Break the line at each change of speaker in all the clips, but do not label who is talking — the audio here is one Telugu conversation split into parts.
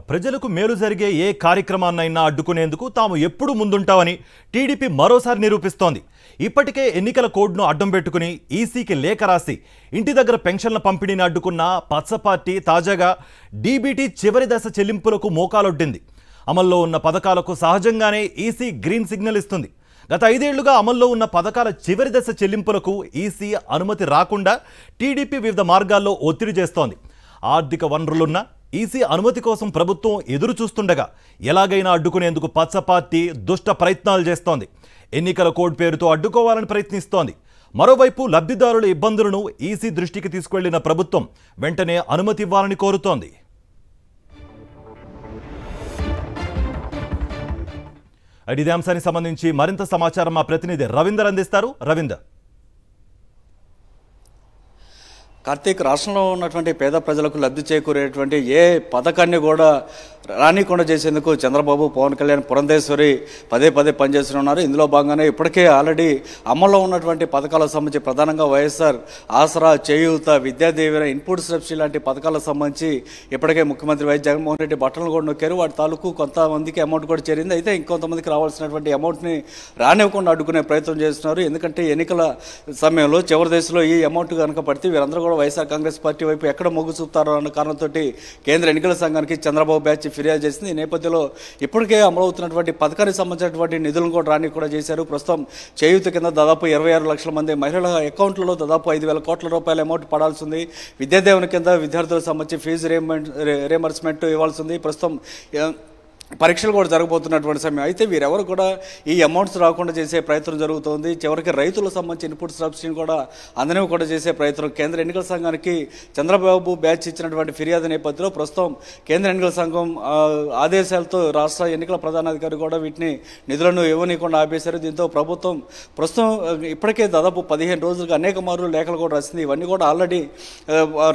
ప్రజలకు మేలు జరిగే ఏ కార్యక్రమాన్నైనా అడ్డుకునేందుకు తాము ఎప్పుడు ముందుంటామని టీడీపీ మరోసారి నిరూపిస్తోంది. ఇప్పటికే ఎన్నికల కోడ్ను అడ్డం పెట్టుకుని ఈసీకి లేఖ రాసి ఇంటి దగ్గర పెన్షన్ల పంపిణీని అడ్డుకున్న పచ్చ పార్టీ తాజాగా డీబీటీ చివరి దశ చెల్లింపులకు మోకాలొడ్డింది. అమల్లో ఉన్న పథకాలకు సహజంగానే ఈసీ గ్రీన్ సిగ్నల్ ఇస్తుంది. గత 5 ఏళ్లుగా అమల్లో ఉన్న పథకాల చివరి దశ చెల్లింపులకు ఈసీ అనుమతి రాకుండా టీడీపీ వివిధ మార్గాల్లో ఒత్తిడి చేస్తోంది. ఆర్థిక వనరులున్న ఈసీ అనుమతి కోసం ప్రభుత్వం ఎదురు చూస్తుండగా ఎలాగైనా అడ్డుకునేందుకు పచ్చ పార్టీ దుష్ట ప్రయత్నాలు చేస్తోంది. ఎన్నికల కోడ్ పేరుతో అడ్డుకోవాలని ప్రయత్నిస్తోంది. మరోవైపు లబ్ధిదారుల ఇబ్బందులను ఈసీ దృష్టికి తీసుకెళ్లిన ప్రభుత్వం వెంటనే అనుమతి ఇవ్వాలని కోరుతోంది. ఇదే అంశానికి సంబంధించి మరింత సమాచారం మా ప్రతినిధి రవీందర్ అందిస్తారు. రవీందర్,
కార్తీక్, రాష్ట్రంలో ఉన్నటువంటి పేద ప్రజలకు లబ్ధి చేకూరేటువంటి ఏ పథకాన్ని కూడా రానికుండా చేసేందుకు చంద్రబాబు, పవన్ కళ్యాణ్, పురంధేశ్వరి పదే పనిచేస్తున్నారు. ఇందులో భాగంగానే ఇప్పటికే ఆల్రెడీ అమల్లో ఉన్నటువంటి పథకాలకు సంబంధించి ప్రధానంగా వైఎస్ఆర్ ఆసరా, చేయూత, విద్యాదీవెన, ఇన్పుట్ సబ్సిడీ లాంటి పథకాలకు సంబంధించి ఇప్పటికే ముఖ్యమంత్రి వైఎస్ జగన్మోహన్ రెడ్డి బట్టలు కూడా నొక్కారు. వాటి తాలూకు కొంతమందికి అమౌంట్ కూడా చేరింది. అయితే ఇంకొంతమందికి రావాల్సినటువంటి అమౌంట్ని రానివ్వకుండా అడ్డుకునే ప్రయత్నం చేస్తున్నారు. ఎందుకంటే ఎన్నికల సమయంలో చివరి దశలో ఈ అమౌంట్ కనుక పడితే వీరందరూ కూడా వైఎస్ఆర్ కాంగ్రెస్ పార్టీ వైపు ఎక్కడ మొగ్గు చూపుతారో అన్న కారణంతో కేంద్ర ఎన్నికల సంఘానికి చంద్రబాబు బ్యాచ్ ఫిర్యాదు చేసింది. ఈ నేపథ్యంలో ఇప్పటికే అమలవుతున్నటువంటి పథకానికి సంబంధించినటువంటి నిధులను కూడా రాని కూడా చేశారు. ప్రస్తుతం చేయూత కింద దాదాపు 26 లక్షల మంది మహిళల అకౌంట్లలో దాదాపు 5,000 కోట్ల రూపాయల అమౌంట్ పడాల్సి ఉంది. విద్యాదీవెన కింద విద్యార్థులకు సంబంధించి ఫీజు రీఎంబర్స్మెంట్ ఇవ్వాల్సి ఉంది. ప్రస్తుతం పరీక్షలు కూడా జరగబోతున్నటువంటి సమయం. అయితే వీరెవరు కూడా ఈ అమౌంట్స్ రాకుండా చేసే ప్రయత్నం జరుగుతోంది. చివరికి రైతులకు సంబంధించి ఇన్పుట్ సబ్సిడీని కూడా అందరినీ కూడా చేసే ప్రయత్నం కేంద్ర ఎన్నికల సంఘానికి చంద్రబాబు బ్యాచ్ ఇచ్చినటువంటి ఫిర్యాదు నేపథ్యంలో ప్రస్తుతం కేంద్ర ఎన్నికల సంఘం ఆదేశాలతో రాష్ట్ర ఎన్నికల ప్రధానాధికారి కూడా వీటిని నిధులను ఇవ్వనీయకుండా ఆపేశారు. దీంతో ప్రభుత్వం ప్రస్తుతం ఇప్పటికే దాదాపు 15 రోజులుగా అనేక మార్లు లేఖలు కూడా రాసింది. ఇవన్నీ కూడా ఆల్రెడీ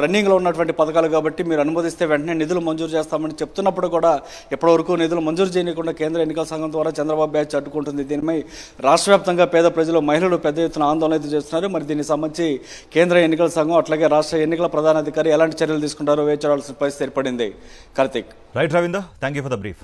రన్నింగ్లో ఉన్నటువంటి పథకాలు కాబట్టి మీరు అనుమతిస్తే వెంటనే నిధులు మంజూరు చేస్తామని చెప్తున్నప్పుడు కూడా ఇప్పటివరకు నిధులు మంజూరు చేయకుండా కేంద్ర ఎన్నికల సంఘం ద్వారా చంద్రబాబు బ్యాచ్ అడ్డుకుంటుంది. దీనిపై రాష్ట్ర వ్యాప్తంగా పేద ప్రజలు, మహిళలు పెద్ద ఎత్తున ఆందోళన అయితే చేస్తున్నారు. మరి దీనికి సంబంధించి కేంద్ర ఎన్నికల సంఘం అట్లాగే రాష్ట్ర ఎన్నికల ప్రధానాధికారి ఎలాంటి చర్యలు తీసుకుంటారో వేచి చూడాల్సిన పరిస్థితి ఏర్పడింది. Karthik.
Right Ravinder, thank you for the brief.